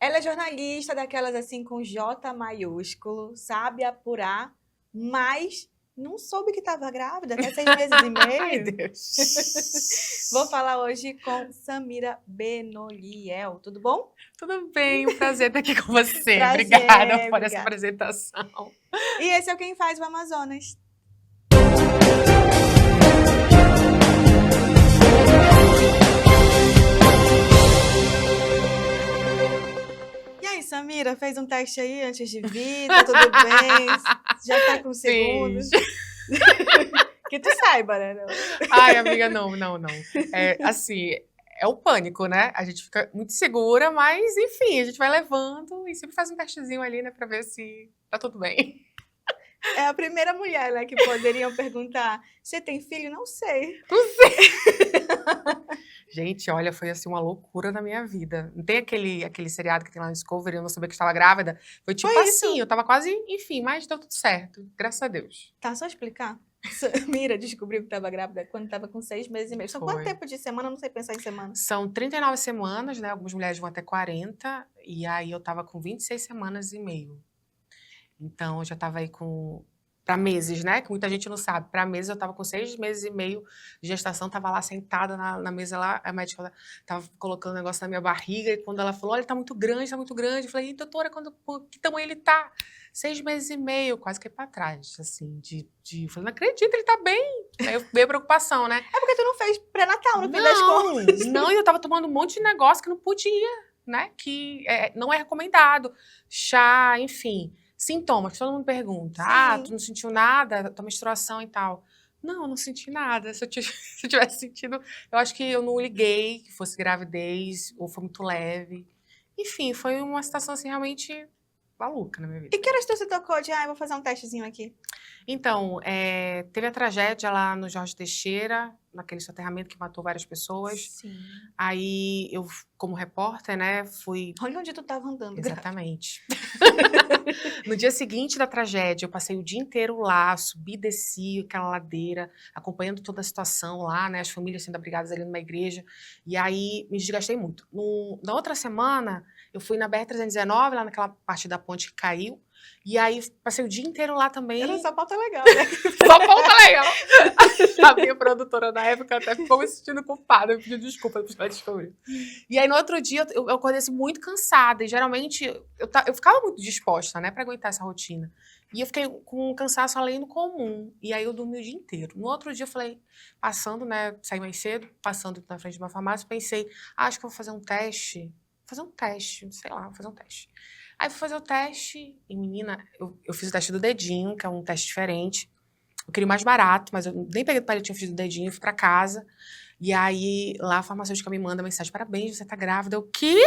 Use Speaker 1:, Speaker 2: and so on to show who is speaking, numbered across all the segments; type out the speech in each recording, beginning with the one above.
Speaker 1: Ela é jornalista daquelas assim com J maiúsculo, sabe apurar, mas não soube que estava grávida até 6 meses e
Speaker 2: Ai,
Speaker 1: meio. Vou
Speaker 2: Deus.
Speaker 1: falar hoje com Samira Benoliel, tudo bom?
Speaker 2: Tudo bem, um prazer estar aqui com você. Obrigada
Speaker 1: Prazer,
Speaker 2: por essa
Speaker 1: obrigada.
Speaker 2: apresentação.
Speaker 1: E esse é o Quem Faz o Amazonas. E aí, Samira, fez um teste aí antes de vir? Tá tudo bem? Já tá com o segundo?
Speaker 2: Fiz.
Speaker 1: Que tu saiba, né? Não.
Speaker 2: Ai, amiga, não. Assim, é o pânico, né? A gente fica muito segura, mas enfim, a gente vai levando e sempre faz um testezinho ali, né, pra ver se tá tudo bem.
Speaker 1: É a primeira mulher, né, que poderiam perguntar: você tem filho? Não sei.
Speaker 2: Não sei. Gente, olha, foi assim uma loucura na minha vida. Não tem aquele seriado que tem lá no Discovery, eu não sabia que estava grávida? Foi tipo
Speaker 1: Foi
Speaker 2: assim,
Speaker 1: isso.
Speaker 2: eu tava quase, enfim, mas deu tudo certo, graças a Deus.
Speaker 1: Tá, só explicar. Samira descobriu que estava grávida quando estava com 6 meses e meio. São quanto
Speaker 2: Foi.
Speaker 1: tempo de semana? Eu não sei pensar em semana.
Speaker 2: São 39 semanas, né? Algumas mulheres vão até 40, e aí eu tava com 26 semanas e meio. Então, eu já tava aí com... Pra meses, né? Que muita gente não sabe. Pra meses, eu tava com 6 meses e meio de gestação, tava lá sentada na mesa lá, a médica tava colocando o negócio na minha barriga, e quando ela falou, olha, tá muito grande, tá muito grande. Eu falei, doutora, que tamanho ele tá? 6 meses e meio, quase que pra trás, assim, eu falei, não acredito, ele tá bem. Aí eu veio a preocupação, né?
Speaker 1: É porque tu não fez pré-natal, no fim das contas.
Speaker 2: Não, e eu tava tomando um monte de negócio que não podia, né? Que não é recomendado. Chá, enfim. Sintomas, que todo mundo pergunta. Ah, tu
Speaker 1: Sim.
Speaker 2: não sentiu nada? Tua menstruação e tal. Não, eu não senti nada. Se eu tivesse sentido, eu acho que eu não liguei que fosse gravidez, ou foi muito leve. Enfim, foi uma situação assim, realmente maluca na minha
Speaker 1: E
Speaker 2: vida.
Speaker 1: que horas tu se tocou de, eu vou fazer um testezinho aqui?
Speaker 2: Então, teve a tragédia lá no Jorge Teixeira, naquele soterramento que matou várias pessoas.
Speaker 1: Sim.
Speaker 2: Aí eu, como repórter, né, fui...
Speaker 1: Olha onde tu tava andando, grávida.
Speaker 2: Exatamente. No dia seguinte da tragédia, eu passei o dia inteiro lá, subi e desci aquela ladeira, acompanhando toda a situação lá, né, as famílias sendo abrigadas ali numa igreja. E aí me desgastei muito. Na outra semana, eu fui na BR-319, lá naquela parte da ponte que caiu. E aí passei o dia inteiro lá também.
Speaker 1: Era só pauta legal, né?
Speaker 2: Só ponta legal. A minha produtora na época até ficou me sentindo culpada, eu pedi desculpa depois que ela descobriu. E aí no outro dia eu acordei assim, muito cansada, e geralmente eu ficava muito disposta, né, pra aguentar essa rotina. E eu fiquei com um cansaço além do comum, e aí eu dormi o dia inteiro. No outro dia eu falei, passando, né, saí mais cedo, passando na frente de uma farmácia, pensei, acho que eu vou fazer um teste, sei lá, vou fazer um teste. Aí fui fazer o teste, e menina, eu fiz o teste do dedinho, que é um teste diferente. Eu queria o mais barato, mas eu nem peguei o palitinho, fiz o dedinho, fui pra casa. E aí, lá a farmacêutica me manda mensagem, parabéns, você tá grávida. O quê?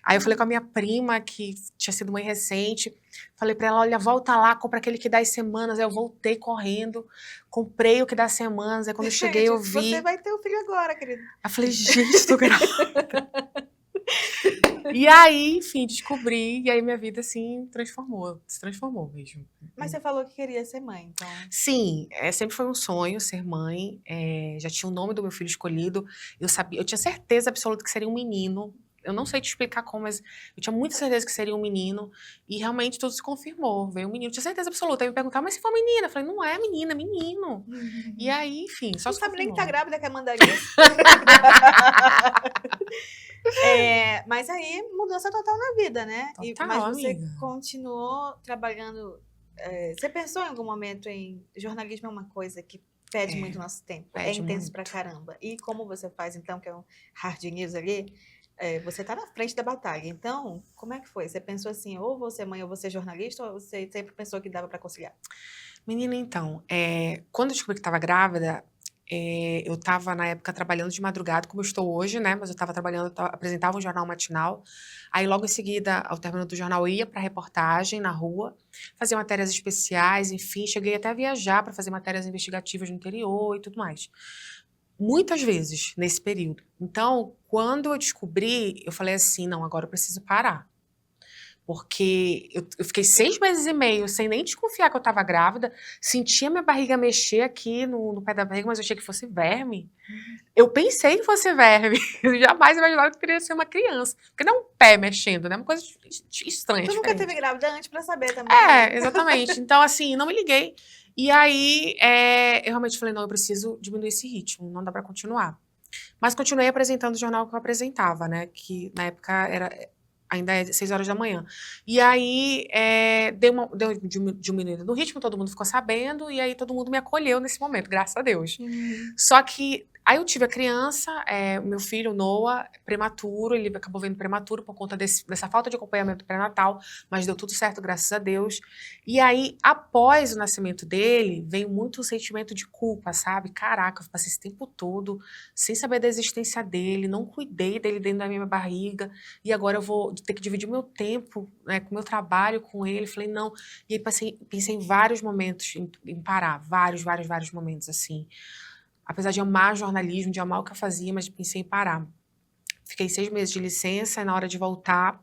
Speaker 2: Aí eu falei com a minha prima, que tinha sido mãe recente. Falei pra ela, olha, volta lá, compra aquele que dá as semanas. Aí eu voltei correndo, comprei o que dá as semanas. Aí quando eu cheguei, eu
Speaker 1: Tipo,
Speaker 2: vi.
Speaker 1: você vai ter um filho agora, querido.
Speaker 2: Aí eu falei, gente, tô grávida. E aí, enfim, descobri. E aí minha vida, assim, se transformou mesmo.
Speaker 1: Mas você falou que queria ser mãe, então.
Speaker 2: Sim, sempre foi um sonho ser mãe. Já tinha o nome do meu filho escolhido. Eu tinha certeza absoluta que seria um menino. Eu não sei te explicar como, mas eu tinha muita certeza que seria um menino. E realmente tudo se confirmou. Veio um menino, eu tinha certeza absoluta. Aí me perguntaram, mas se for menina? Eu falei, não é menina, é menino. E aí, enfim, só
Speaker 1: Não
Speaker 2: se
Speaker 1: sabe nem que tá
Speaker 2: confirmou.
Speaker 1: grávida, quer mandar isso. Mas aí, mudança total na vida, né?
Speaker 2: Total,
Speaker 1: Mas você
Speaker 2: amiga.
Speaker 1: continuou trabalhando. Você pensou em algum momento em jornalismo é uma coisa que pede muito nosso tempo, é
Speaker 2: Pede
Speaker 1: intenso
Speaker 2: muito.
Speaker 1: pra caramba. E como você faz, então, que é um hard news ali, você tá na frente da batalha. Então, como é que foi? Você pensou assim, ou vou ser mãe ou vou ser jornalista, ou você sempre pensou que dava pra conciliar?
Speaker 2: Menina, então, quando eu descobri que estava grávida, eu estava, na época, trabalhando de madrugada, como eu estou hoje, né? Mas eu estava trabalhando, apresentava um jornal matinal. Aí, logo em seguida, ao término do jornal, eu ia para reportagem na rua, fazia matérias especiais, enfim. Cheguei até a viajar para fazer matérias investigativas no interior e tudo mais. Muitas vezes, nesse período. Então, quando eu descobri, eu falei assim, não, agora eu preciso parar. Porque eu fiquei 6 meses e meio sem nem desconfiar que eu estava grávida, sentia minha barriga mexer aqui no pé da barriga, mas eu achei que fosse verme. Eu pensei que fosse verme, eu jamais imaginava que queria ser uma criança. Porque não é um pé mexendo, né? É uma coisa estranha,
Speaker 1: Tu nunca
Speaker 2: diferente.
Speaker 1: teve grávida antes pra saber também, né?
Speaker 2: É, exatamente. Então, assim, não me liguei. E aí, eu realmente falei, não, eu preciso diminuir esse ritmo, não dá pra continuar. Mas continuei apresentando o jornal que eu apresentava, né? Que na época ainda é 6 horas da manhã. E aí, deu diminuída no ritmo, todo mundo ficou sabendo, e aí todo mundo me acolheu nesse momento, graças a Deus. Só que aí eu tive a criança, o meu filho, o Noah, prematuro, ele acabou vindo prematuro por conta dessa falta de acompanhamento pré-natal, mas deu tudo certo, graças a Deus. E aí, após o nascimento dele, veio muito um sentimento de culpa, sabe? Caraca, eu passei esse tempo todo sem saber da existência dele, não cuidei dele dentro da minha barriga, e agora eu vou ter que dividir o meu tempo, né, com o meu trabalho com ele. Falei, não. E aí pensei em vários momentos em parar, vários momentos, assim. Apesar de amar jornalismo, de amar o que eu fazia, mas pensei em parar. Fiquei 6 meses de licença, e na hora de voltar,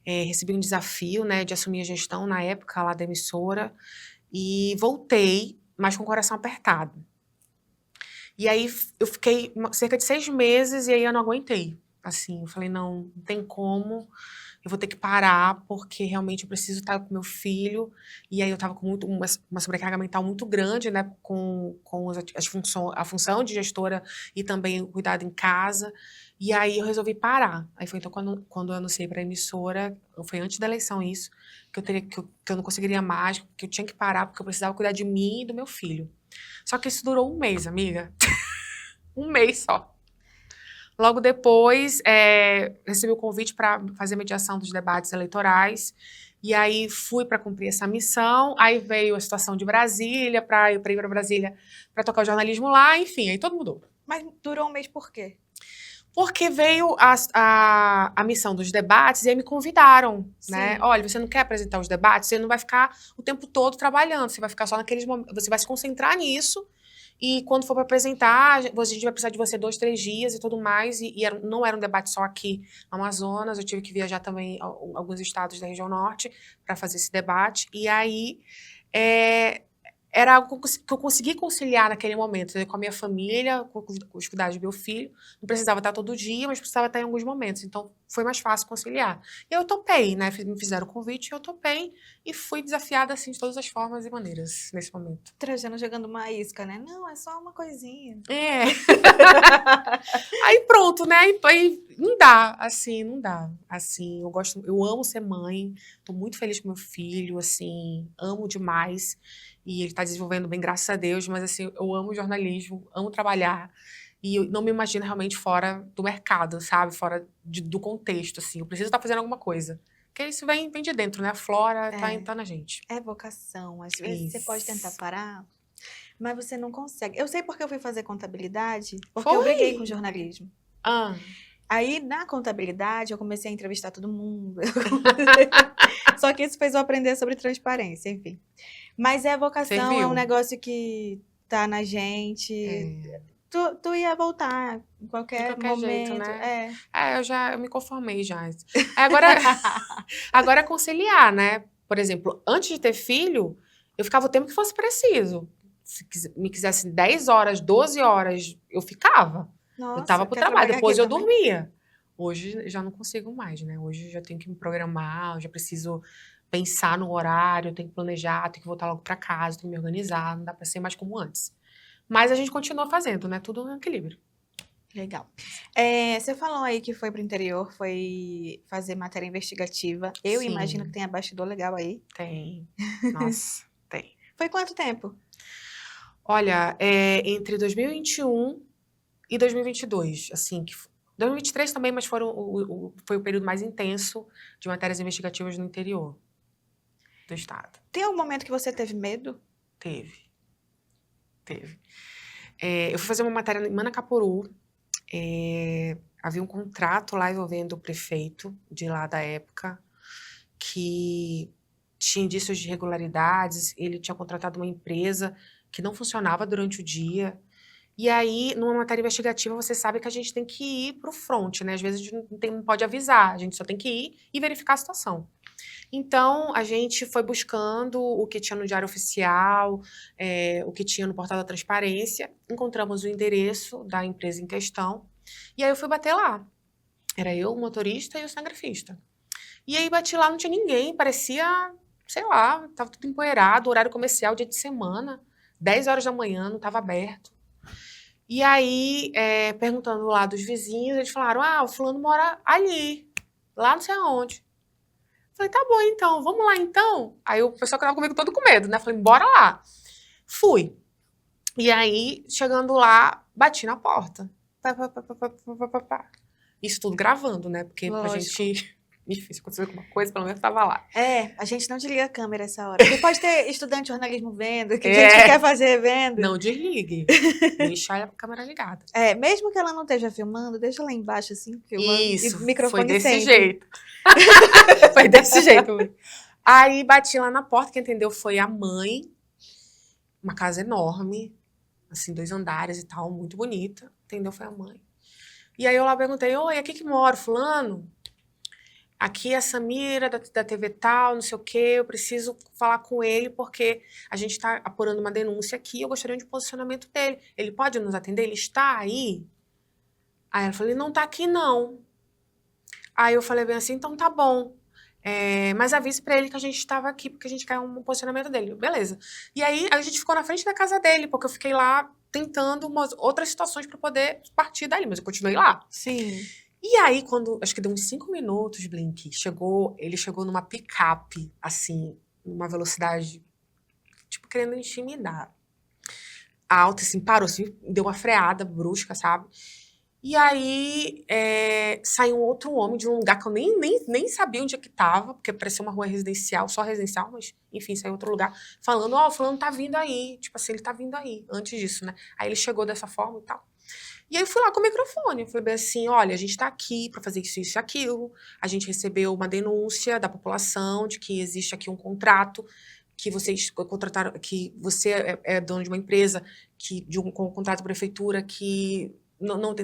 Speaker 2: recebi um desafio, né, de assumir a gestão na época lá da emissora, e voltei, mas com o coração apertado. E aí eu fiquei cerca de 6 meses e aí eu não aguentei. Assim, eu falei, não tem como, eu vou ter que parar, porque realmente eu preciso estar com meu filho. E aí eu estava com uma sobrecarga mental muito grande, né, com a função de gestora e também o cuidado em casa. E aí eu resolvi parar. Aí foi então quando eu anunciei para a emissora, foi antes da eleição isso, que eu não conseguiria mais, que eu tinha que parar, porque eu precisava cuidar de mim e do meu filho. Só que isso durou 1 mês, amiga. 1 mês só. Logo depois, recebi o convite para fazer mediação dos debates eleitorais. E aí fui para cumprir essa missão. Aí veio a situação de Brasília, para ir para Brasília para tocar o jornalismo lá. Enfim, aí tudo mudou.
Speaker 1: Mas durou 1 mês por quê?
Speaker 2: Porque veio a missão dos debates e aí me convidaram, né?
Speaker 1: Sim.
Speaker 2: Olha, você não quer apresentar os debates? Você não vai ficar o tempo todo trabalhando, você vai ficar só naqueles momentos, você vai se concentrar nisso e quando for para apresentar, a gente vai precisar de você 2, 3 dias e tudo mais. Não era um debate só aqui no Amazonas, eu tive que viajar também a alguns estados da região norte para fazer esse debate. E aí era algo que eu consegui conciliar naquele momento, né, com a minha família, com os cuidados do meu filho. Não precisava estar todo dia, mas precisava estar em alguns momentos. Então, foi mais fácil conciliar. E eu topei, né? Me fizeram o convite, eu topei e fui desafiada, assim, de todas as formas e maneiras, nesse momento.
Speaker 1: Trajano jogando uma isca, né? Não, é só uma coisinha.
Speaker 2: Aí pronto, né? Aí não dá, assim, não dá. Assim, eu amo ser mãe, tô muito feliz com meu filho, assim, amo demais. E ele tá desenvolvendo bem, graças a Deus, mas assim, eu amo jornalismo, amo trabalhar. E eu não me imagino realmente fora do mercado, sabe? Fora do contexto, assim. Eu preciso estar fazendo alguma coisa. Porque isso vem de dentro, né? A flora tá na gente.
Speaker 1: É vocação. Às vezes você pode tentar
Speaker 2: Isso.
Speaker 1: parar, mas você não consegue. Eu sei porque eu fui fazer contabilidade, porque eu briguei com jornalismo.
Speaker 2: Ah,
Speaker 1: Aí, na contabilidade, eu comecei a entrevistar todo mundo. Só que isso fez eu aprender sobre transparência, enfim. Mas vocação, é um
Speaker 2: serviu.
Speaker 1: negócio que tá na gente. Tu ia voltar em
Speaker 2: De
Speaker 1: qualquer
Speaker 2: qualquer jeito,
Speaker 1: momento.
Speaker 2: né? Eu me conformei já. Agora é conciliar, né? Por exemplo, antes de ter filho, eu ficava o tempo que fosse preciso. Se me quisesse 10 horas, 12 horas, eu ficava. Eu tava
Speaker 1: Nossa,
Speaker 2: pro
Speaker 1: quer
Speaker 2: trabalho,
Speaker 1: trabalhar
Speaker 2: depois
Speaker 1: aqui
Speaker 2: eu
Speaker 1: também?
Speaker 2: dormia. Hoje já não consigo mais, né? Hoje eu já tenho que me programar, eu já preciso pensar no horário, eu tenho que planejar, tenho que voltar logo pra casa, tenho que me organizar, não dá pra ser mais como antes. Mas a gente continua fazendo, né? Tudo no equilíbrio.
Speaker 1: Legal. Você falou aí que foi pro interior, foi fazer matéria investigativa. Eu imagino que
Speaker 2: Sim,
Speaker 1: tenha bastidor legal aí.
Speaker 2: tem. Nossa, tem.
Speaker 1: Foi quanto tempo?
Speaker 2: Olha, entre 2021 e 2022, assim, 2023 também, mas foi o período mais intenso de matérias investigativas no interior do estado.
Speaker 1: Tem algum momento que você teve medo?
Speaker 2: Teve. Eu fui fazer uma matéria em Manacaporu. Havia um contrato lá envolvendo o prefeito de lá da época, que tinha indícios de irregularidades. Ele tinha contratado uma empresa que não funcionava durante o dia. E aí, numa matéria investigativa, você sabe que a gente tem que ir pro front, né? Às vezes a gente não pode avisar, a gente só tem que ir e verificar a situação. Então, a gente foi buscando o que tinha no Diário Oficial, o que tinha no Portal da Transparência, encontramos o endereço da empresa em questão, e aí eu fui bater lá. Era eu, o motorista e o cinegrafista. E aí bati lá, não tinha ninguém, parecia, sei lá, tava tudo empoeirado, horário comercial, dia de semana, 10 horas da manhã, não estava aberto. E aí, perguntando lá dos vizinhos, eles falaram, o fulano mora ali, lá não sei aonde. Falei, tá bom então, vamos lá então. Aí o pessoal que tava comigo todo com medo, né? Falei, bora lá. Fui. E aí, chegando lá, bati na porta. Isso tudo gravando, né? Porque pra gente... Enfim, se acontecer alguma coisa, pelo menos tava lá.
Speaker 1: A gente não desliga a câmera essa hora. Porque pode ter estudante de jornalismo vendo, que gente que quer fazer vendo.
Speaker 2: Não desligue. Deixar a câmera ligada.
Speaker 1: Mesmo que ela não esteja filmando, deixa lá embaixo, assim, filmando.
Speaker 2: Isso,
Speaker 1: e microfone
Speaker 2: foi desse
Speaker 1: sempre.
Speaker 2: jeito. Foi desse jeito. Aí bati lá na porta, quem atendeu foi a mãe. Uma casa enorme, assim, 2 andares e tal, muito bonita. Entendeu? Foi a mãe. E aí eu lá perguntei, oi, aqui que mora fulano? Aqui é a Samira, da TV tal, não sei o quê, eu preciso falar com ele porque a gente está apurando uma denúncia aqui, eu gostaria de um posicionamento dele. Ele pode nos atender? Ele está aí? Aí ela falou, ele não está aqui não. Aí eu falei bem assim, então tá bom. Mas avise pra ele que a gente estava aqui, porque a gente quer um posicionamento dele. Beleza. E aí a gente ficou na frente da casa dele, porque eu fiquei lá tentando outras situações para poder partir dali, mas eu continuei lá.
Speaker 1: Sim.
Speaker 2: E aí, acho que deu uns 5 minutos, Blink, ele chegou numa picape, assim, numa velocidade, tipo, querendo intimidar. Alta, assim, parou, assim, deu uma freada brusca, sabe? E aí, saiu um outro homem de um lugar que eu nem sabia onde é que tava, porque parecia uma rua residencial, só residencial, mas, enfim, saiu outro lugar, falando, o fulano tá vindo aí, tipo assim, ele tá vindo aí, antes disso, né? Aí ele chegou dessa forma e tal. E aí eu fui lá com o microfone, falei bem assim, olha, a gente tá aqui para fazer isso, isso e aquilo, a gente recebeu uma denúncia da população de que existe aqui um contrato, que vocês contrataram, que você é dono de uma empresa, com um contrato da prefeitura que não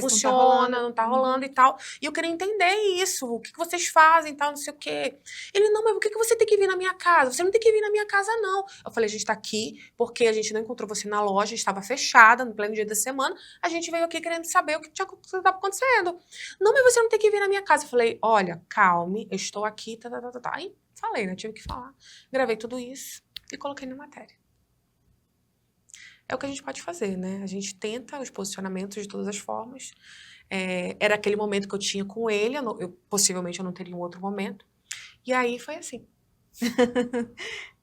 Speaker 2: funciona, não tá rolando e tal. E eu queria entender isso, o que vocês fazem e tal, não sei o quê. Ele, não, mas por que você tem que vir na minha casa? Você não tem que vir na minha casa, não. Eu falei, a gente tá aqui porque a gente não encontrou você na loja, estava fechada, no pleno dia da semana, a gente veio aqui querendo saber o que estava acontecendo. Não, mas você não tem que vir na minha casa. Eu falei, olha, calme, eu estou aqui, tá. Aí falei, né, tive que falar. Gravei tudo isso e coloquei na matéria. É o que a gente pode fazer, né? A gente tenta os posicionamentos de todas as formas. Era aquele momento que eu tinha com ele, possivelmente eu não teria um outro momento. E aí foi assim.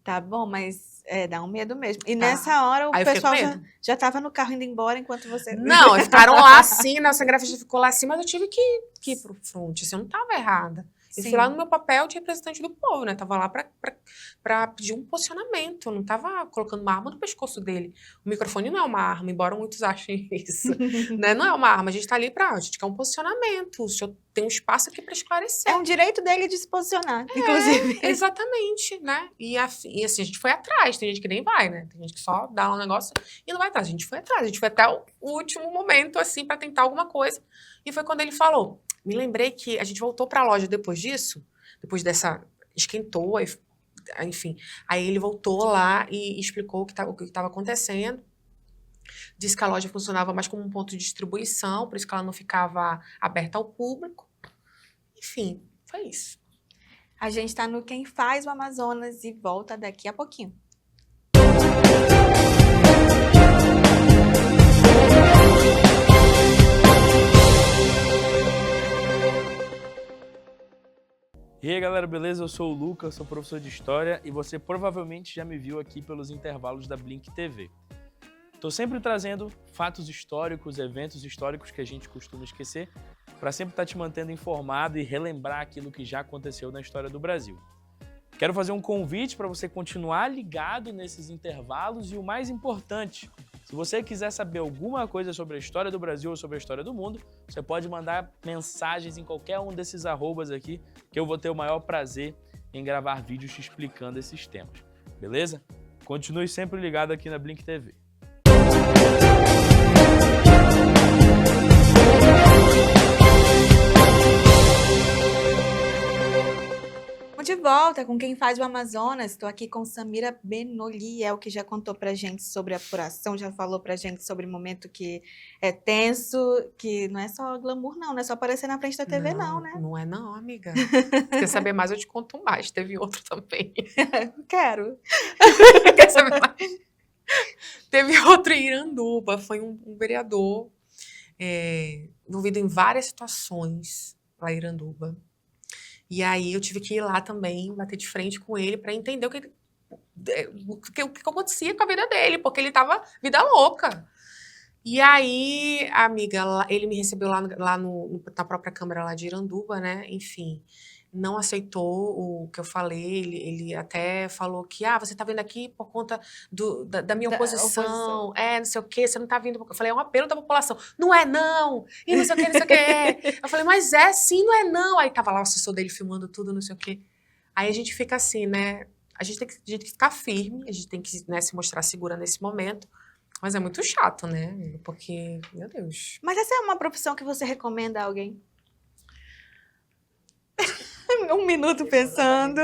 Speaker 1: Tá bom, mas dá um medo mesmo. E nessa hora o pessoal já tava no carro indo embora enquanto você...
Speaker 2: Não, ficaram lá assim, né? O cinegrafista ficou lá assim, mas eu tive que ir pro front. Assim, eu não tava errada. Eu fui lá no meu papel de representante do povo, né? Tava lá pra pedir um posicionamento. Eu não tava colocando uma arma no pescoço dele. O microfone não é uma arma, embora muitos achem isso. Né? Não é uma arma. A gente tá ali a gente quer um posicionamento. O senhor tem um espaço aqui pra esclarecer.
Speaker 1: É um direito dele de se posicionar, inclusive.
Speaker 2: Exatamente, né? E assim, a gente foi atrás. Tem gente que nem vai, né? Tem gente que só dá um negócio e não vai atrás. A gente foi atrás. A gente foi até o último momento, assim, pra tentar alguma coisa. E foi quando ele falou... Me lembrei que a gente voltou para a loja depois disso, depois dessa... Esquentou, enfim. Aí ele voltou lá e explicou o que estava acontecendo. Disse que a loja funcionava mais como um ponto de distribuição, por isso que ela não ficava aberta ao público. Enfim, foi isso.
Speaker 1: A gente está no Quem Faz o Amazonas e volta daqui a pouquinho.
Speaker 3: E aí galera, beleza? Eu sou o Lucas, sou professor de História e você provavelmente já me viu aqui pelos intervalos da Blink TV. Estou sempre trazendo fatos históricos, eventos históricos que a gente costuma esquecer, para sempre estar te mantendo informado e relembrar aquilo que já aconteceu na história do Brasil. Quero fazer um convite para você continuar ligado nesses intervalos e o mais importante, se você quiser saber alguma coisa sobre a história do Brasil ou sobre a história do mundo, você pode mandar mensagens em qualquer um desses arrobas aqui, que eu vou ter o maior prazer em gravar vídeos te explicando esses temas. Beleza? Continue sempre ligado aqui na Blink TV.
Speaker 1: Estamos de volta com quem faz o Amazonas. Estou aqui com Samira Benoliel, que já contou pra gente sobre a apuração, já falou pra gente sobre o momento que é tenso, que não é só glamour, não é só aparecer na frente da TV, não, né?
Speaker 2: Não é não, amiga. Se quer saber mais, eu te conto mais. Teve outro também.
Speaker 1: Quero.
Speaker 2: Quer saber mais? Teve outro em Iranduba. Foi um vereador envolvido em várias situações lá em Iranduba. E aí eu tive que ir lá também, bater de frente com ele para entender o que acontecia com a vida dele, porque ele tava vida louca. E aí, amiga, ele me recebeu lá na própria Câmara lá de Iranduba, né? Enfim, não aceitou o que eu falei. Ele até falou que, você tá vindo aqui por conta da minha oposição. Não sei o quê, você não tá vindo... Eu falei, é um apelo da população. Não é não! E não sei o quê, não sei o quê. Eu falei, mas é sim, não é não. Aí tava lá o assessor dele filmando tudo, não sei o quê. Aí a gente fica assim, né? A gente tem que ficar firme, a gente tem que, né, se mostrar segura nesse momento. Mas é muito chato, né? Porque, meu Deus.
Speaker 1: Mas essa é uma profissão que você recomenda a alguém? Um minuto pensando.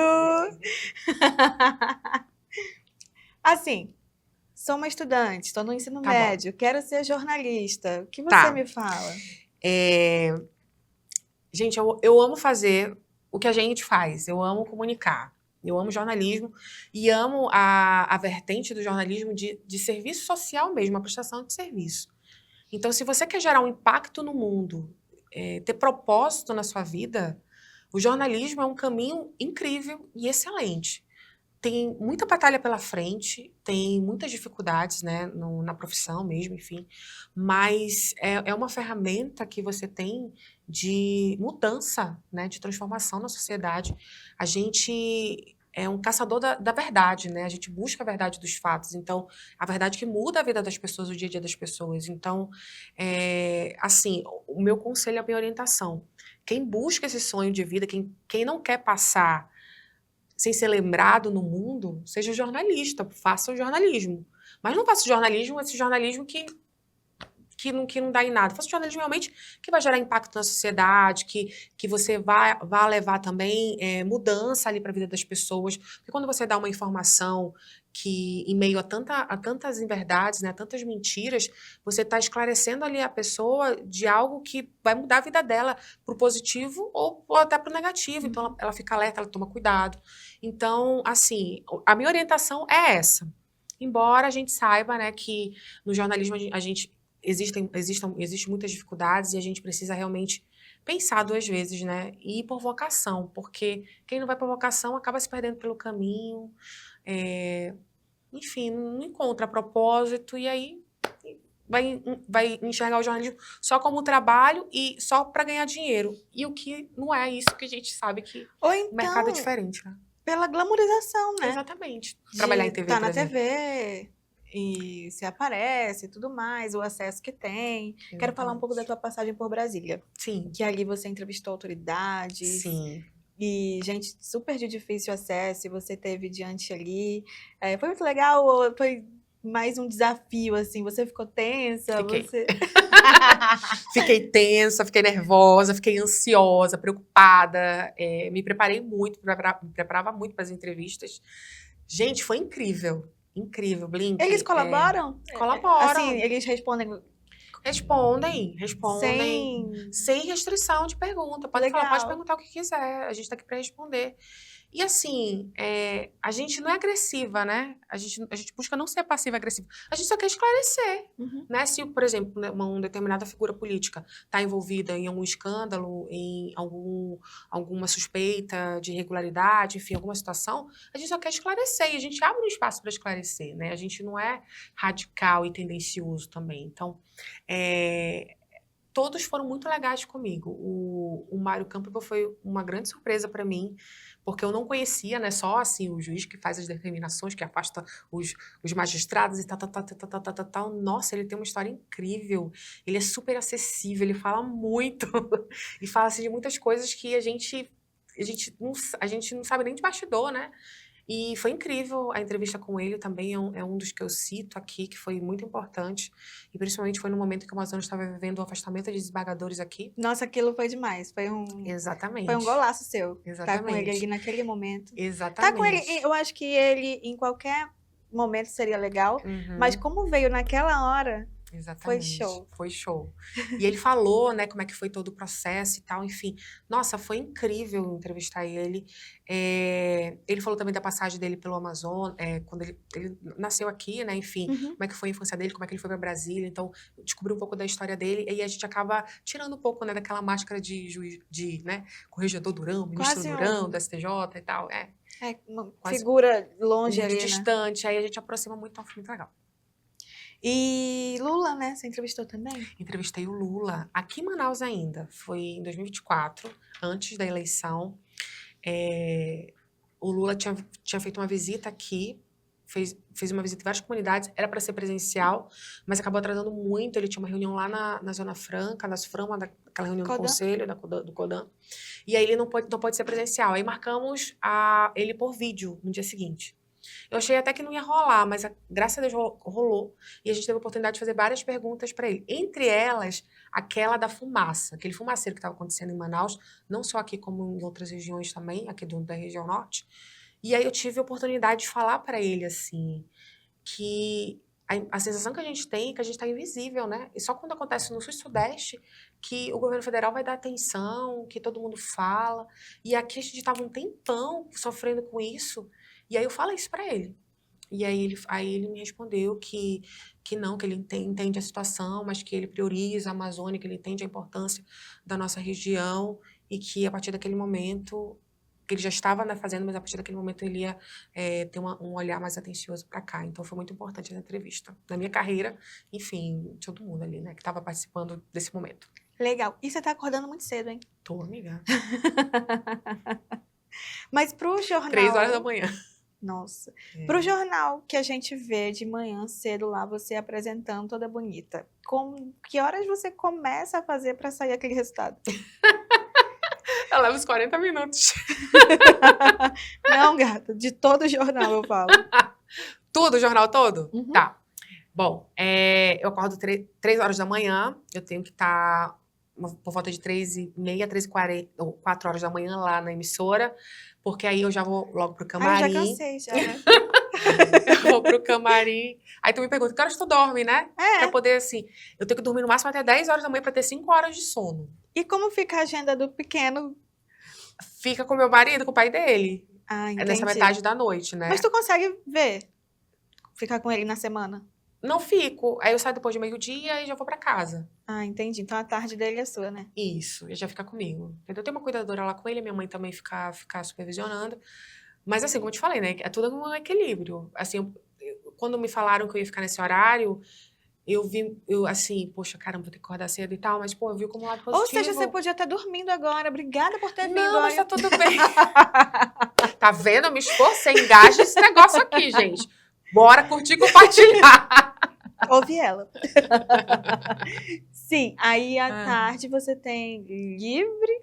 Speaker 1: Assim, sou uma estudante, estou no ensino
Speaker 2: Tá
Speaker 1: médio, quero ser jornalista. O que você
Speaker 2: Tá.
Speaker 1: me fala?
Speaker 2: Gente, eu amo fazer o que a gente faz. Eu amo comunicar. Eu amo jornalismo e amo a vertente do jornalismo de serviço social mesmo, a prestação de serviço. Então, se você quer gerar um impacto no mundo, ter propósito na sua vida, o jornalismo é um caminho incrível e excelente. Tem muita batalha pela frente, tem muitas dificuldades, né, na profissão mesmo, enfim, mas é uma ferramenta que você tem de mudança, né, de transformação na sociedade. A gente é um caçador da verdade, né, a gente busca a verdade dos fatos, então, a verdade que muda a vida das pessoas, o dia a dia das pessoas. Então, assim, o meu conselho, a minha orientação, quem busca esse sonho de vida, quem não quer passar sem ser lembrado no mundo, seja jornalista, faça o jornalismo. Mas não faça esse jornalismo que não dá em nada. Faça o jornalismo realmente que vai gerar impacto na sociedade, que você vá levar também mudança ali para a vida das pessoas. Porque quando você dá uma informação que, em meio a tantas inverdades, né, a tantas mentiras, você está esclarecendo ali a pessoa de algo que vai mudar a vida dela para o positivo ou até para o negativo. Então, ela fica alerta, ela toma cuidado. Então, assim, a minha orientação é essa. Embora a gente saiba, né, que no jornalismo existem muitas dificuldades e a gente precisa realmente pensar 2 vezes, né? E ir por vocação, porque quem não vai por vocação acaba se perdendo pelo caminho, enfim, não encontra propósito e aí vai enxergar o jornalismo só como trabalho e só para ganhar dinheiro. E o que não é isso, que a gente sabe que
Speaker 1: Ou
Speaker 2: o mercado é
Speaker 1: então,
Speaker 2: diferente, né?
Speaker 1: pela glamorização, né?
Speaker 2: Exatamente. Trabalhar em TV,
Speaker 1: tá
Speaker 2: por
Speaker 1: na
Speaker 2: exemplo.
Speaker 1: TV e se aparece e tudo mais, o acesso que tem. Quero falar um pouco da tua passagem por Brasília.
Speaker 2: Sim.
Speaker 1: Que ali você entrevistou autoridades.
Speaker 2: Sim.
Speaker 1: E gente super de difícil acesso, e você teve diante ali. Foi muito legal ou foi mais um desafio, assim? Você ficou tensa?
Speaker 2: Fiquei. Fiquei tensa, fiquei nervosa, fiquei ansiosa, preocupada. Me preparei muito, me preparava muito para as entrevistas. Gente, foi incrível. Incrível, Blink.
Speaker 1: Eles colaboram?
Speaker 2: Colaboram.
Speaker 1: Assim, eles respondem
Speaker 2: Respondem.
Speaker 1: sem...
Speaker 2: Sem restrição de pergunta. Pode falar,
Speaker 1: Legal.
Speaker 2: pode perguntar o que quiser. A gente está aqui para responder. E assim, a gente não é agressiva, né? A gente busca não ser passiva-agressiva. A gente só quer esclarecer, né? Se, por exemplo, né, uma determinada figura política está envolvida em algum escândalo, em alguma suspeita de irregularidade, enfim, alguma situação, a gente só quer esclarecer. E a gente abre um espaço para esclarecer, né? A gente não é radical e tendencioso também. Então, todos foram muito legais comigo. O Mário Campbell foi uma grande surpresa para mim, porque eu não conhecia, né, só assim, o juiz que faz as determinações, que afasta os magistrados e tal. Nossa, ele tem uma história incrível, ele é super acessível, ele fala muito, e fala assim, de muitas coisas que a gente não sabe nem de bastidor, né? E foi incrível a entrevista com ele também, é um dos que eu cito aqui, que foi muito importante. E principalmente foi no momento que o Amazonas estava vivendo o afastamento de desembargadores aqui.
Speaker 1: Nossa, aquilo foi demais. Foi um
Speaker 2: Exatamente.
Speaker 1: golaço seu. Tá com ele
Speaker 2: Exatamente.
Speaker 1: ali naquele momento.
Speaker 2: Exatamente.
Speaker 1: Tá com ele, eu acho que ele em qualquer momento seria legal, mas como veio naquela hora,
Speaker 2: Exatamente.
Speaker 1: foi show.
Speaker 2: Foi show. E ele falou, né, como é que foi todo o processo e tal, enfim. Nossa, foi incrível entrevistar ele. Ele falou também da passagem dele pelo Amazonas, quando ele nasceu aqui, né, enfim, como é que foi a infância dele, como é que ele foi pra Brasília. Então, eu descobri um pouco da história dele e aí a gente acaba tirando um pouco, né, daquela máscara de juiz, né, corregedor Durão, ministro
Speaker 1: Quase
Speaker 2: Durão, do STJ e tal.
Speaker 1: uma
Speaker 2: Quase
Speaker 1: figura longe
Speaker 2: muito
Speaker 1: ali, né?
Speaker 2: distante, aí a gente aproxima muito, então foi muito legal.
Speaker 1: E Lula, né? Você entrevistou também?
Speaker 2: Entrevistei o Lula aqui em Manaus ainda. Foi em 2024, antes da eleição. O Lula tinha feito uma visita aqui, fez uma visita em várias comunidades, era para ser presencial, mas acabou atrasando muito. Ele tinha uma reunião lá na Zona Franca, das Framas, daquela reunião do conselho, do CODAM. E aí ele não pode ser presencial. Aí marcamos ele por vídeo no dia seguinte. Eu achei até que não ia rolar, mas graças a Deus rolou. E a gente teve a oportunidade de fazer várias perguntas para ele. Entre elas, aquela da fumaça, aquele fumaceiro que estava acontecendo em Manaus, não só aqui como em outras regiões também, aqui da região norte. E aí eu tive a oportunidade de falar para ele, assim, que a sensação que a gente tem é que a gente está invisível, né? E só quando acontece no sul e sudeste que o governo federal vai dar atenção, que todo mundo fala. E aqui a gente estava um tempão sofrendo com isso. E aí eu falo isso para ele. E aí ele me respondeu que não, que ele entende a situação, mas que ele prioriza a Amazônia, que ele entende a importância da nossa região e que a partir daquele momento, ele já estava, né, fazendo, mas a partir daquele momento ele ia ter um olhar mais atencioso para cá. Então foi muito importante essa entrevista. Na minha carreira, enfim, de todo mundo ali, né, que estava participando desse momento.
Speaker 1: Legal. E você tá acordando muito cedo, hein?
Speaker 2: Tô, amiga.
Speaker 1: Mas pro jornal...
Speaker 2: 3 horas da manhã.
Speaker 1: Nossa. Pro jornal que a gente vê de manhã cedo lá, você apresentando toda bonita. Que horas você começa a fazer pra sair aquele resultado?
Speaker 2: Eu levo uns 40 minutos.
Speaker 1: Não, gata, de todo o jornal eu falo.
Speaker 2: Tudo, o jornal todo?
Speaker 1: Uhum.
Speaker 2: Tá. Bom, eu acordo 3 horas da manhã, eu tenho que estar por volta de 3h30, 3h40, ou 4 horas da manhã lá na emissora, porque aí eu já vou logo pro camarim.
Speaker 1: Ai, eu já cansei, já, né?
Speaker 2: Eu vou pro camarim. Aí tu me pergunta, que horas tu dorme, né? Pra poder, assim, eu tenho que dormir no máximo até 10 horas da manhã pra ter 5 horas de sono.
Speaker 1: E como fica a agenda do pequeno?
Speaker 2: Fica com meu marido, com o pai dele.
Speaker 1: Ah, entendi.
Speaker 2: Nessa metade da noite, né?
Speaker 1: Mas tu consegue ver? Ficar com ele na semana?
Speaker 2: Não fico. Aí eu saio depois de meio-dia e já vou pra casa.
Speaker 1: Ah, entendi. Então a tarde dele é sua, né?
Speaker 2: Isso, ele já fica comigo. Entendeu? Eu tenho uma cuidadora lá com ele, minha mãe também fica supervisionando. Mas assim, como eu te falei, né? É tudo um equilíbrio. Assim, quando me falaram que eu ia ficar nesse horário, eu assim, poxa, caramba, vou ter que acordar cedo e tal, mas, pô, eu vi como um lado positivo.
Speaker 1: Ou seja, você podia estar dormindo agora. Obrigada por ter vindo.
Speaker 2: Não, mas tá tudo bem. Tá vendo? Eu me esforcei, engaja esse negócio aqui, gente. Bora curtir e compartilhar.
Speaker 1: Ouvi ela. Sim, aí à tarde você tem livre.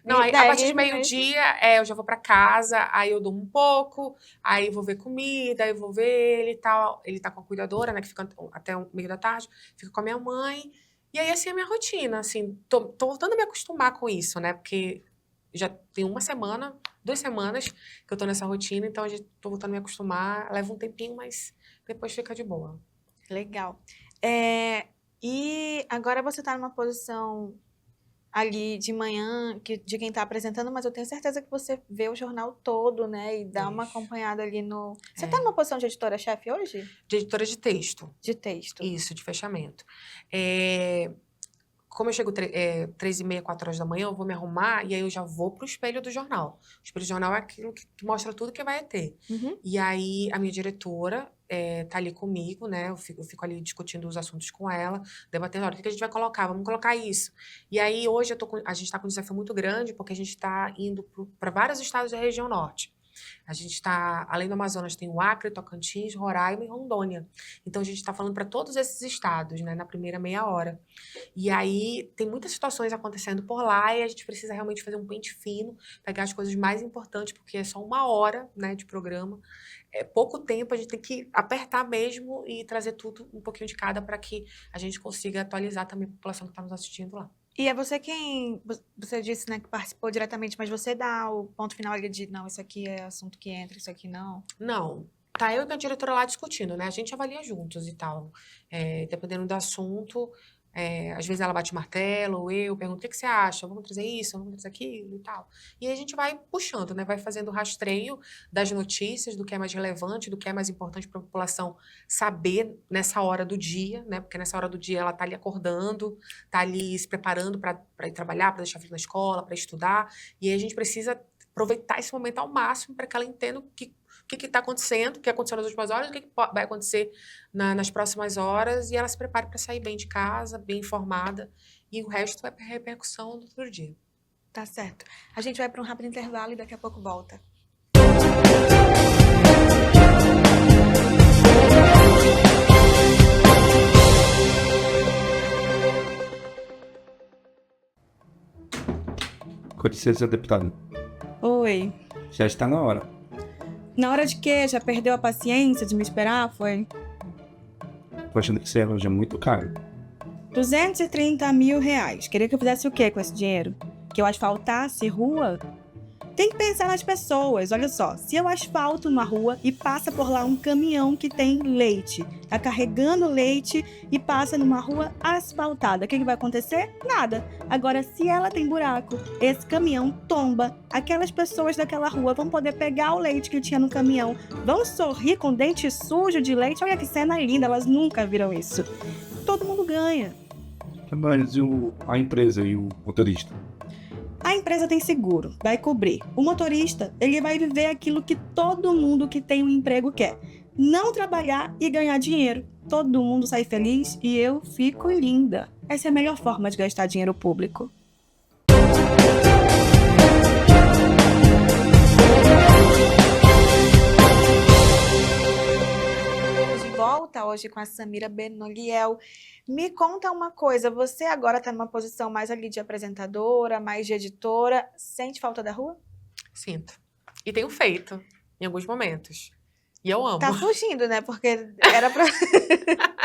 Speaker 2: Não, aí, a partir de meio-dia, eu já vou pra casa, aí eu durmo um pouco, aí vou ver comida, aí eu vou ver ele e tal. Ele tá com a cuidadora, né, que fica até o meio da tarde, fica com a minha mãe. E aí, assim, é a minha rotina, assim, tô voltando a me acostumar com isso, né, porque já tem 2 semanas que eu tô nessa rotina, então eu já tô voltando a me acostumar. Leva um tempinho, mas depois fica de boa.
Speaker 1: Legal. E agora você tá numa posição ali de manhã, de quem tá apresentando, mas eu tenho certeza que você vê o jornal todo, né? E dá uma acompanhada ali no... Você tá numa posição de editora-chefe hoje?
Speaker 2: De editora de texto.
Speaker 1: De texto.
Speaker 2: Isso, de fechamento. Como eu chego 3h30, 4 horas da manhã, eu vou me arrumar e aí eu já vou pro espelho do jornal. O espelho do jornal é aquilo que mostra tudo que vai ter.
Speaker 1: Uhum.
Speaker 2: E aí a minha diretora tá ali comigo, né? Eu fico ali discutindo os assuntos com ela, debatendo, olha, o que a gente vai colocar? Vamos colocar isso. E aí hoje a gente tá com um desafio muito grande, porque a gente tá indo para vários estados da região norte. A gente está, além do Amazonas, tem o Acre, Tocantins, Roraima e Rondônia. Então, a gente está falando para todos esses estados, né, na primeira meia hora. E aí, tem muitas situações acontecendo por lá e a gente precisa realmente fazer um pente fino, pegar as coisas mais importantes, porque é só 1 hora, né, de programa. É pouco tempo, a gente tem que apertar mesmo e trazer tudo um pouquinho de cada para que a gente consiga atualizar também a população que está nos assistindo lá.
Speaker 1: E é você quem, você disse, né, que participou diretamente, mas você dá o ponto final ali de, não, isso aqui é assunto que entra, isso aqui não.
Speaker 2: Não, tá eu e minha diretora lá discutindo, né? A gente avalia juntos e tal. Dependendo do assunto, às vezes ela bate o martelo, ou eu pergunto, o que que você acha? Vamos trazer isso, vamos trazer aquilo e tal. E aí a gente vai puxando, né? Vai fazendo o rastreio das notícias, do que é mais relevante, do que é mais importante para a população saber nessa hora do dia, né? Porque nessa hora do dia ela tá ali acordando, tá ali se preparando para ir trabalhar, para deixar filho na escola, para estudar. E aí a gente precisa aproveitar esse momento ao máximo para que ela entenda o que está acontecendo, o que aconteceu nas últimas horas, o que vai acontecer nas próximas horas, e ela se prepare para sair bem de casa, bem informada, e o resto é repercussão do outro dia.
Speaker 1: Tá certo. A gente vai para um rápido intervalo e daqui a pouco volta.
Speaker 4: Com licença, deputado.
Speaker 5: Oi.
Speaker 4: Já está na hora.
Speaker 5: Na hora de quê? Já perdeu a paciência de me esperar? Foi
Speaker 4: Tô achando que esse relógio é muito caro.
Speaker 5: 230 mil reais. Queria que eu fizesse o quê com esse dinheiro? Que eu asfaltasse rua? Tem que pensar nas pessoas. Olha só, se eu asfalto uma rua e passa por lá um caminhão que tem leite, tá carregando leite e passa numa rua asfaltada, o que vai acontecer? Nada. Agora, se ela tem buraco, esse caminhão tomba, aquelas pessoas daquela rua vão poder pegar o leite que tinha no caminhão, vão sorrir com dente sujo de leite. Olha que cena linda, elas nunca viram isso. Todo mundo ganha.
Speaker 4: Mas e a empresa e o motorista?
Speaker 5: A empresa tem seguro, vai cobrir. O motorista, ele vai viver aquilo que todo mundo que tem um emprego quer. Não trabalhar e ganhar dinheiro. Todo mundo sai feliz e eu fico linda. Essa é a melhor forma de gastar dinheiro público.
Speaker 1: De volta hoje com a Samira Benoliel. Me conta uma coisa, você agora está numa posição mais ali de apresentadora, mais de editora, sente falta da rua?
Speaker 2: Sinto. E tenho feito, em alguns momentos. E eu amo.
Speaker 1: Tá fugindo, né? Porque era pra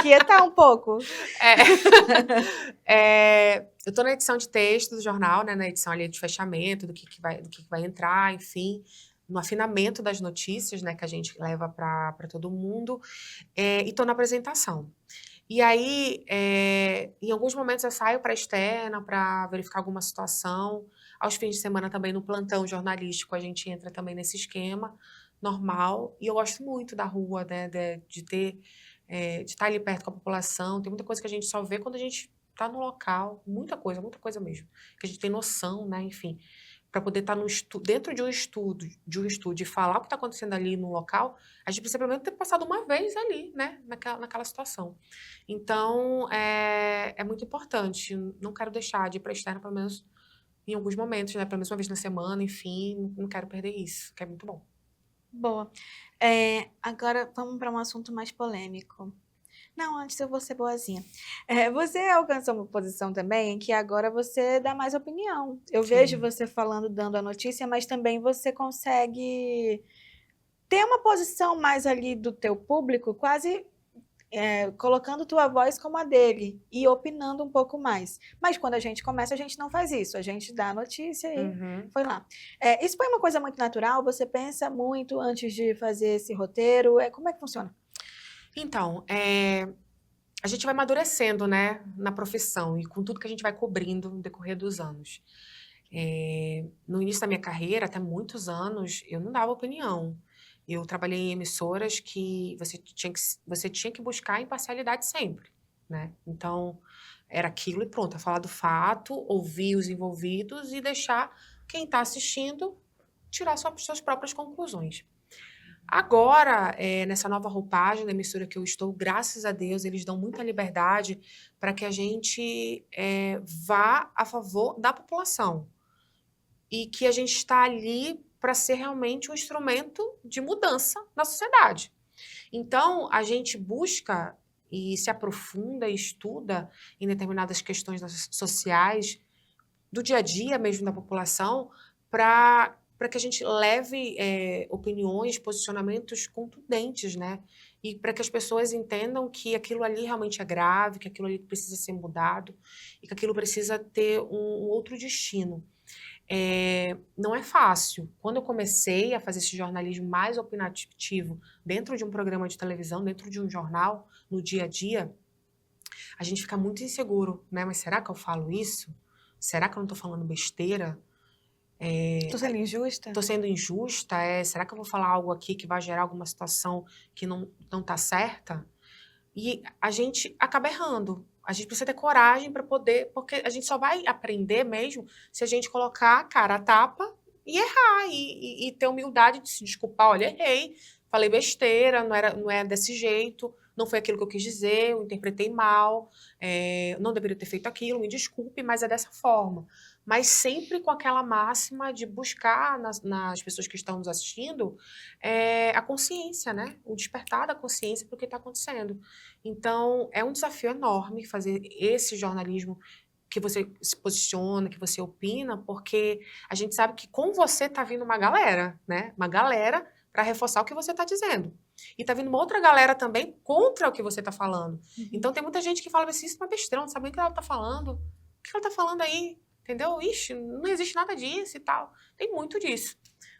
Speaker 1: quietar um pouco.
Speaker 2: Eu tô na edição de texto do jornal, né? Na edição ali de fechamento, do que vai entrar, enfim. No afinamento das notícias, né? Que a gente leva para todo mundo. E tô na apresentação. E aí, em alguns momentos eu saio para a externa para verificar alguma situação. Aos fins de semana também no plantão jornalístico a gente entra também nesse esquema normal. E eu gosto muito da rua, né, de estar ali perto com a população. Tem muita coisa que a gente só vê quando a gente está no local. Muita coisa mesmo. Que a gente tem noção, né, enfim. Para poder estar dentro de um estúdio e falar o que está acontecendo ali no local, a gente precisa pelo menos ter passado uma vez ali, né, naquela situação. Então, é muito importante. Não quero deixar de ir para a externa, pelo menos em alguns momentos, né, pelo menos uma vez na semana, enfim, não quero perder isso, que é muito bom.
Speaker 1: Boa. Agora vamos para um assunto mais polêmico. Não, antes eu vou ser boazinha. Você alcançou uma posição também em que agora você dá mais opinião. Eu vejo você falando, dando a notícia, mas também você consegue ter uma posição mais ali do teu público, quase colocando tua voz como a dele e opinando um pouco mais. Mas quando a gente começa, a gente não faz isso. A gente dá a notícia e foi lá. Isso foi uma coisa muito natural? Você pensa muito antes de fazer esse roteiro? Como é que funciona?
Speaker 2: Então, a gente vai amadurecendo, né, na profissão e com tudo que a gente vai cobrindo no decorrer dos anos. No início da minha carreira, até muitos anos, eu não dava opinião. Eu trabalhei em emissoras que você tinha que buscar a imparcialidade sempre, né? Então, era aquilo e pronto, é falar do fato, ouvir os envolvidos e deixar quem está assistindo tirar suas próprias conclusões. Agora, nessa nova roupagem da emissora que eu estou, graças a Deus, eles dão muita liberdade para que a gente vá a favor da população. E que a gente está ali para ser realmente um instrumento de mudança na sociedade. Então, a gente busca e se aprofunda e estuda em determinadas questões sociais, do dia a dia mesmo da população, para que a gente leve opiniões, posicionamentos contundentes, né? E para que as pessoas entendam que aquilo ali realmente é grave, que aquilo ali precisa ser mudado e que aquilo precisa ter um outro destino. Não é fácil. Quando eu comecei a fazer esse jornalismo mais opinativo dentro de um programa de televisão, dentro de um jornal, no dia a dia, a gente fica muito inseguro, né? Mas será que eu falo isso? Será que eu não tô falando besteira?
Speaker 1: Tô sendo injusta?
Speaker 2: Tô sendo injusta? Será que eu vou falar algo aqui que vai gerar alguma situação que não tá certa? E a gente acaba errando. A gente precisa ter coragem para poder, porque a gente só vai aprender mesmo se a gente colocar a cara a tapa e errar, e ter humildade de se desculpar. Olha, errei, falei besteira, não é desse jeito, não foi aquilo que eu quis dizer, eu interpretei mal, não deveria ter feito aquilo, me desculpe, mas é dessa forma. Mas sempre com aquela máxima de buscar nas pessoas que estão nos assistindo a consciência, né? O despertar da consciência para o que está acontecendo. Então, é um desafio enorme fazer esse jornalismo que você se posiciona, que você opina, porque a gente sabe que com você está vindo uma galera, né? Uma galera para reforçar o que você está dizendo. E está vindo uma outra galera também contra o que você está falando. Então, tem muita gente que fala assim, isso é uma besteira, não sabe nem o que ela está falando. O que ela está falando aí? Entendeu? Ixi, não existe nada disso e tal. Tem muito disso.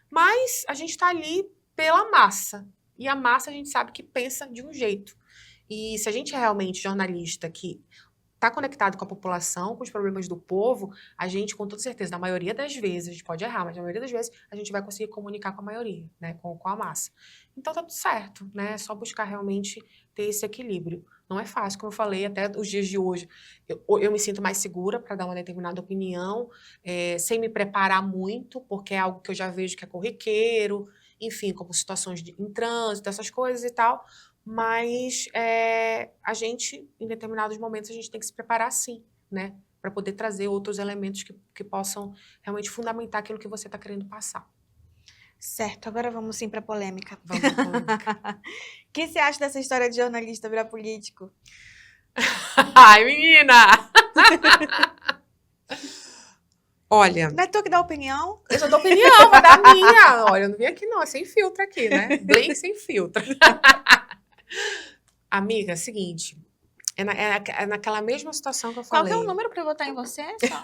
Speaker 2: Mas a gente está ali pela massa. E a massa a gente sabe que pensa de um jeito. E se a gente é realmente jornalista que está conectado com a população, com os problemas do povo, a gente, com toda certeza, na maioria das vezes, a gente pode errar, mas na maioria das vezes a gente vai conseguir comunicar com a maioria, né, com a massa. Então tá tudo certo, né? É só buscar realmente ter esse equilíbrio. Não é fácil, como eu falei, até os dias de hoje, eu me sinto mais segura para dar uma determinada opinião, sem me preparar muito, porque é algo que eu já vejo que é corriqueiro, enfim, como situações em trânsito, essas coisas e tal. Mas a gente, em determinados momentos, a gente tem que se preparar sim, né? Para poder trazer outros elementos que possam realmente fundamentar aquilo que você está querendo passar.
Speaker 1: Certo, agora vamos sim para a polêmica.
Speaker 2: Vamos pra polêmica.
Speaker 1: O que você acha dessa história de jornalista virar político?
Speaker 2: Ai, menina! Olha,
Speaker 1: Não é tu que dá opinião?
Speaker 2: eu só dou opinião, vou dar a minha. Olha, eu não vim aqui não, é sem filtro aqui, né? Blake sem filtro. Amiga, é o seguinte, é naquela mesma situação que eu
Speaker 1: Qual
Speaker 2: falei.
Speaker 1: que é o número para votar em você? Só?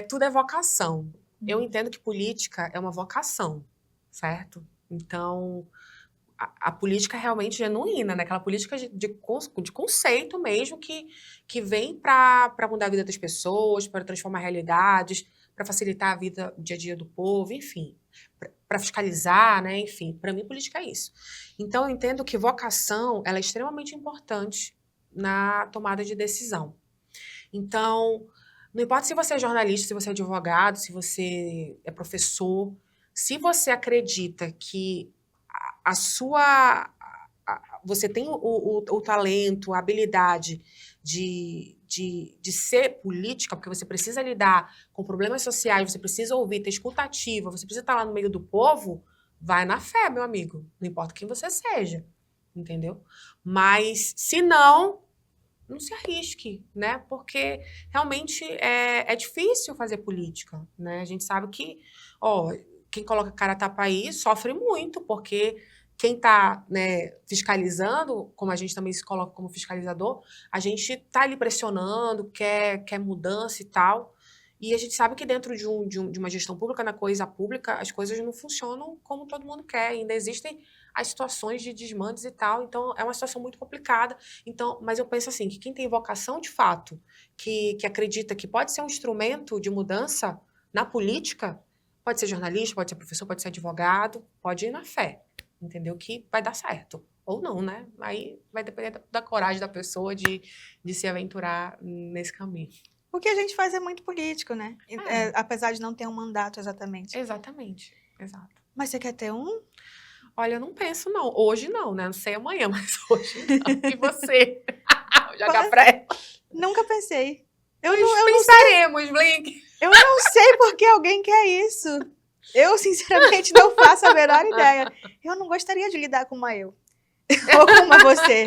Speaker 2: Tudo é vocação. Eu entendo que política é uma vocação, certo? Então, a política é realmente genuína, né? Aquela política de conceito mesmo que vem para mudar a vida das pessoas, para transformar realidades, para facilitar a vida, o dia a dia do povo, enfim, para fiscalizar, né? Enfim, para mim política é isso. Então eu entendo que vocação ela é extremamente importante na tomada de decisão. Então, não importa se você é jornalista, se você é advogado, se você é professor, se você acredita que você tem o talento, a habilidade de ser política, porque você precisa lidar com problemas sociais, você precisa ouvir, ter escuta ativa, você precisa estar lá no meio do povo, vai na fé, meu amigo. Não importa quem você seja, entendeu? Mas, se não se arrisque, né? Porque realmente é difícil fazer política, né? A gente sabe que, quem coloca cara a tapa aí sofre muito, porque quem está, né, fiscalizando, como a gente também se coloca como fiscalizador, a gente está ali pressionando, quer mudança e tal. E a gente sabe que dentro de uma gestão pública, na coisa pública, as coisas não funcionam como todo mundo quer. Ainda existem as situações de desmandes e tal. Então, é uma situação muito complicada. Então, mas eu penso assim, que quem tem vocação de fato, que acredita que pode ser um instrumento de mudança na política, pode ser jornalista, pode ser professor, pode ser advogado, pode ir na fé. Entendeu? Que vai dar certo. Ou não, né? Aí vai depender da coragem da pessoa de se aventurar nesse caminho.
Speaker 1: O que a gente faz é muito político, né? Apesar de não ter um mandato exatamente.
Speaker 2: Exatamente. Exato.
Speaker 1: Mas você quer ter um?
Speaker 2: Olha, eu não penso, não. Hoje não, né? Não sei amanhã, mas hoje não. E você? Joga pré.
Speaker 1: Nunca pensei. Eu não
Speaker 2: Pensaremos, Blink.
Speaker 1: Eu não sei por que alguém quer isso. Eu, sinceramente, não faço a menor ideia. Eu não gostaria de lidar com uma eu. Ou com uma você.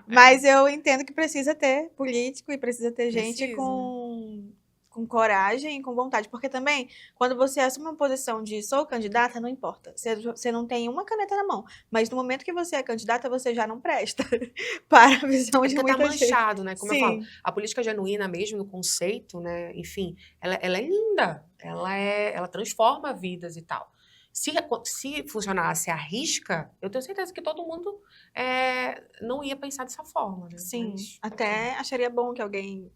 Speaker 1: Mas eu entendo que precisa ter político e precisa ter gente
Speaker 2: Precisa.
Speaker 1: com coragem e com vontade. Porque também, quando você assume uma posição de sou candidata, não importa. Você não tem uma caneta na mão. Mas no momento que você é candidata, você já não presta. Para a visão de
Speaker 2: Porque tá
Speaker 1: muita gente.
Speaker 2: manchado, né? Como eu
Speaker 1: Sim.
Speaker 2: falo, a política genuína mesmo, no conceito, né? Enfim, ela é linda. Ela transforma vidas e tal. Se funcionasse à risca, eu tenho certeza que todo mundo não ia pensar dessa forma, né?
Speaker 1: Sim,
Speaker 2: Mas,
Speaker 1: até acharia bom que alguém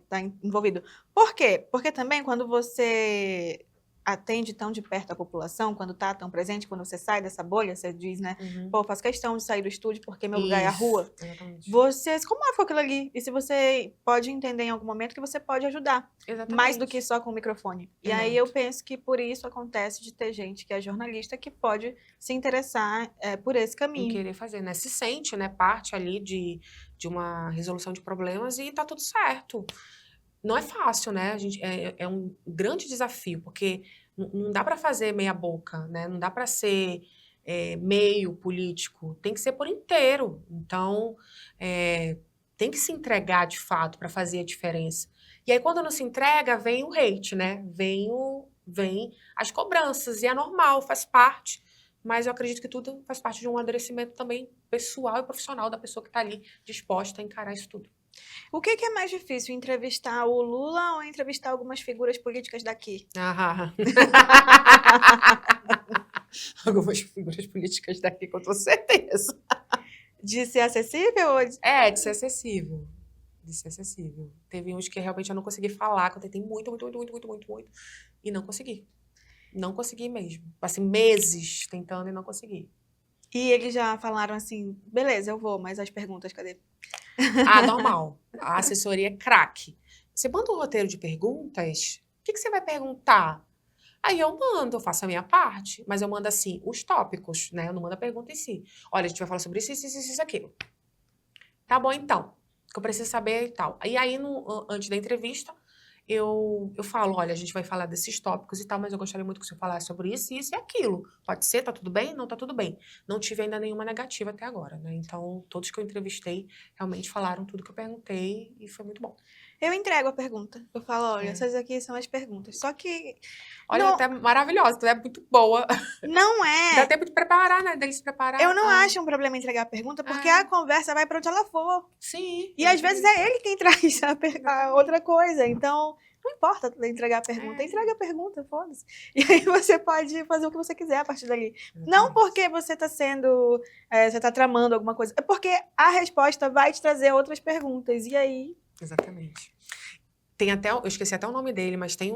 Speaker 1: tá envolvido. Por quê? Porque também quando você atende tão de perto a população, quando tá tão presente, quando você sai dessa bolha, você diz, né?
Speaker 2: Uhum.
Speaker 1: Pô, eu faço questão de sair do estúdio porque meu lugar é a
Speaker 2: Isso,
Speaker 1: rua.
Speaker 2: Exatamente.
Speaker 1: Você se comove com aquilo ali. E se você pode entender em algum momento que você pode ajudar.
Speaker 2: Exatamente.
Speaker 1: Mais do que só com o microfone. E aí eu
Speaker 2: Exato.
Speaker 1: penso que por isso acontece de ter gente que é jornalista que pode se interessar por esse
Speaker 2: Em
Speaker 1: caminho.
Speaker 2: querer fazer, né? Se sente, né, parte ali de uma resolução de problemas e tá tudo certo. Não é fácil, né? É um grande desafio, porque não dá para fazer meia boca, né? Não dá para ser meio político, tem que ser por inteiro. Então, tem que se entregar de fato para fazer a diferença. E aí, quando não se entrega, vem o hate, né? Vem as cobranças, e é normal, faz parte. Mas eu acredito que tudo faz parte de um amadurecimento também pessoal e profissional da pessoa que está ali disposta a encarar isso tudo.
Speaker 1: O que é mais difícil, entrevistar o Lula ou entrevistar algumas figuras políticas daqui?
Speaker 2: Ah. Algumas figuras políticas daqui, com toda certeza.
Speaker 1: De ser acessível? Ou de...
Speaker 2: De ser acessível. Teve uns que realmente eu não consegui falar, que eu tentei muito, e não consegui. Não consegui mesmo. Passei meses tentando e não consegui.
Speaker 1: E eles já falaram assim, beleza, eu vou, mas as perguntas, cadê?
Speaker 2: Normal. A assessoria é craque. Você manda um roteiro de perguntas, o que você vai perguntar? Aí eu mando, eu faço a minha parte, mas eu mando assim, os tópicos, né? Eu não mando a pergunta em si. Olha, a gente vai falar sobre isso, aquilo. Tá bom, então. Que eu preciso saber e tal. E aí, antes da entrevista, eu falo, olha, a gente vai falar desses tópicos e tal, mas eu gostaria muito que você falasse sobre isso e aquilo. Pode ser? Tá tudo bem? Não tá tudo bem. Não tive ainda nenhuma negativa até agora, né? Então, todos que eu entrevistei realmente falaram tudo que eu perguntei e foi muito bom.
Speaker 1: Eu entrego a pergunta. Eu falo, olha, essas aqui são as perguntas. Só que...
Speaker 2: Olha,
Speaker 1: não,
Speaker 2: até maravilhosa, tu é muito boa.
Speaker 1: Não é.
Speaker 2: Dá tempo de preparar, né? Deles se preparar.
Speaker 1: Eu não acho um problema entregar a pergunta, porque a conversa vai pra onde ela for.
Speaker 2: Sim.
Speaker 1: E às vezes é ele quem traz a outra coisa. Então, não importa entregar a pergunta. Entrega a pergunta, foda-se. E aí você pode fazer o que você quiser a partir dali. Não porque você tá sendo... você tá tramando alguma coisa. É porque a resposta vai te trazer outras perguntas. E aí...
Speaker 2: Exatamente. Tem até, eu esqueci até o nome dele, mas tem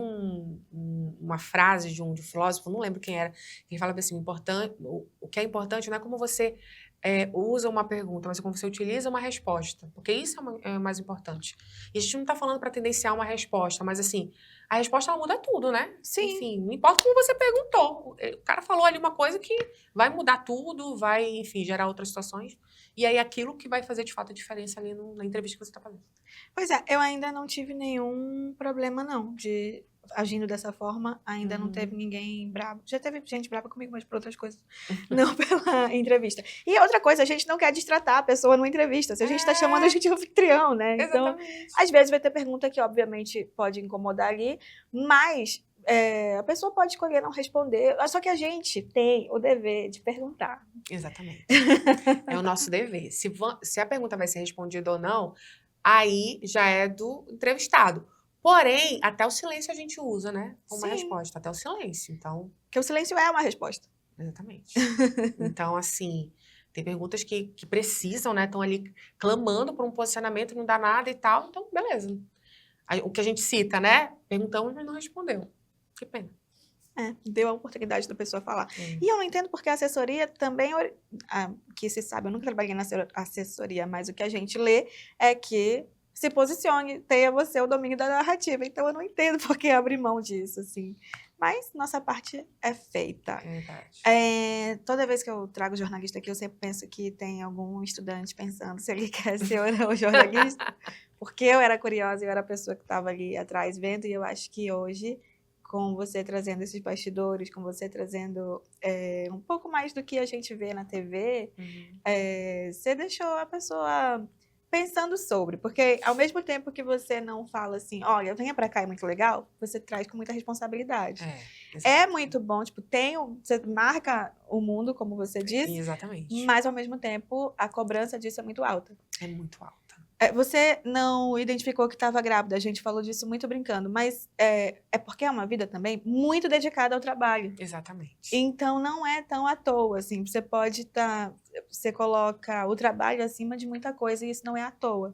Speaker 2: uma frase de um filósofo, não lembro quem era, que falava assim, o que é importante não é como você usa uma pergunta, mas é como você utiliza uma resposta, porque isso é o mais importante. E a gente não está falando para tendenciar uma resposta, mas assim, a resposta ela muda tudo, né?
Speaker 1: Sim.
Speaker 2: Enfim, não importa como você perguntou, o cara falou ali uma coisa que vai mudar tudo, vai, enfim, gerar outras situações, e aí aquilo que vai fazer de fato a diferença ali na entrevista que você está fazendo.
Speaker 1: Pois é, eu ainda não tive nenhum problema, não, de agindo dessa forma, ainda não teve ninguém bravo. Já teve gente brava comigo, mas por outras coisas, não pela entrevista. E outra coisa, a gente não quer destratar a pessoa numa entrevista, se a gente tá chamando a gente de anfitrião, né? Então, às vezes vai ter pergunta que, obviamente, pode incomodar ali, mas a pessoa pode escolher não responder, só que a gente tem o dever de perguntar.
Speaker 2: Exatamente. É o nosso dever. Se a pergunta vai ser respondida ou não, aí já é do entrevistado. Porém, até o silêncio a gente usa, né? Como uma resposta. Até o silêncio, então...
Speaker 1: Porque o silêncio é uma resposta.
Speaker 2: Exatamente. Então, assim, tem perguntas que precisam, né? Estão ali clamando por um posicionamento, não dá nada e tal. Então, beleza. Aí, o que a gente cita, né? Perguntamos, mas não respondeu. Que pena.
Speaker 1: Deu a oportunidade da pessoa falar. E eu não entendo porque a assessoria também, que se sabe, eu nunca trabalhei na assessoria, mas o que a gente lê é que se posicione, tenha você o domínio da narrativa. Então eu não entendo por que abrir mão disso, assim. Mas nossa parte é feita.
Speaker 2: É verdade.
Speaker 1: Toda vez que eu trago jornalista aqui, eu sempre penso que tem algum estudante pensando se ele quer ser ou não jornalista. Porque eu era curiosa, eu era a pessoa que estava ali atrás vendo, e eu acho que hoje, com você trazendo esses bastidores, com você trazendo um pouco mais do que a gente vê na TV, você deixou a pessoa pensando sobre. Porque ao mesmo tempo que você não fala assim, olha, venha pra cá, é muito legal, você traz com muita responsabilidade. É muito bom, tipo, você marca o mundo, como você disse,
Speaker 2: Exatamente.
Speaker 1: mas ao mesmo tempo a cobrança disso é muito alta.
Speaker 2: É muito alta.
Speaker 1: Você não identificou que estava grávida, a gente falou disso muito brincando, mas é porque é uma vida também muito dedicada ao trabalho.
Speaker 2: Exatamente.
Speaker 1: Então não é tão à toa, assim, você coloca o trabalho acima de muita coisa e isso não é à toa.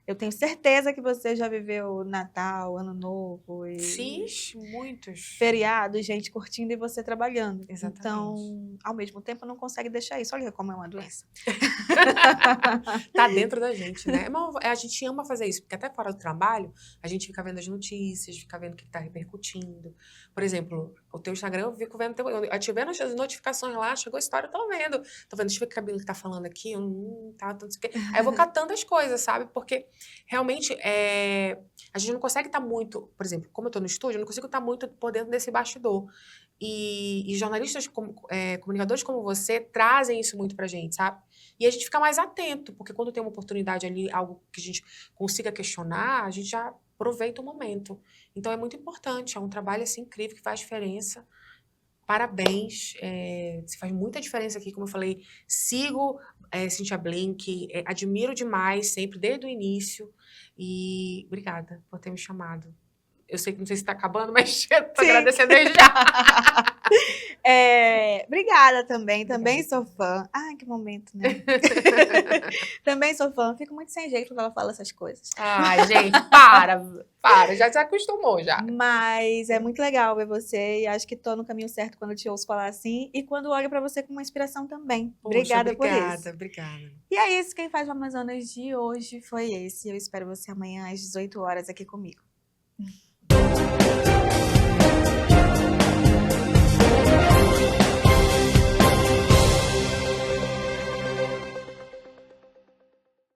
Speaker 1: Eu tenho certeza que você já viveu Natal, Ano Novo e
Speaker 2: Sim, muitos.
Speaker 1: feriados, gente curtindo e você trabalhando.
Speaker 2: Exatamente.
Speaker 1: Então, ao mesmo tempo, não consegue deixar isso. Olha como é uma doença.
Speaker 2: Tá dentro da gente, né? Mas a gente ama fazer isso, porque até fora do trabalho, a gente fica vendo as notícias, fica vendo o que tá repercutindo. Por exemplo, o teu Instagram, eu fico vendo, eu ativei as notificações lá, chegou a história, eu tô vendo, deixa eu ver o que a Camila que tá falando aqui, tá, não sei o quê. Aí eu vou catando as coisas, sabe? Porque realmente a gente não consegue estar muito, por exemplo, como eu tô no estúdio, eu não consigo estar muito por dentro desse bastidor. E jornalistas, comunicadores como você, trazem isso muito pra gente, sabe? E a gente fica mais atento, porque quando tem uma oportunidade ali, algo que a gente consiga questionar, a gente já aproveita o momento. Então é muito importante, é um trabalho assim, incrível, que faz diferença. Parabéns, você faz muita diferença aqui, como eu falei, sigo Cynthia Blink, admiro demais, sempre, desde o início, e obrigada por ter me chamado. Eu sei que não sei se está acabando, mas eu tô agradecendo desde já.
Speaker 1: Obrigada também sou fã. Ai, que momento, né? Também sou fã, fico muito sem jeito quando ela fala essas coisas.
Speaker 2: Ai, gente, para, já se acostumou já.
Speaker 1: Mas é muito legal ver você e acho que tô no caminho certo quando te ouço falar assim e quando olho pra você com uma inspiração também.
Speaker 2: Poxa,
Speaker 1: Obrigada por isso.
Speaker 2: Obrigada.
Speaker 1: E é isso, quem faz o Amazonas de hoje foi esse. Eu espero você amanhã às 18 horas aqui comigo.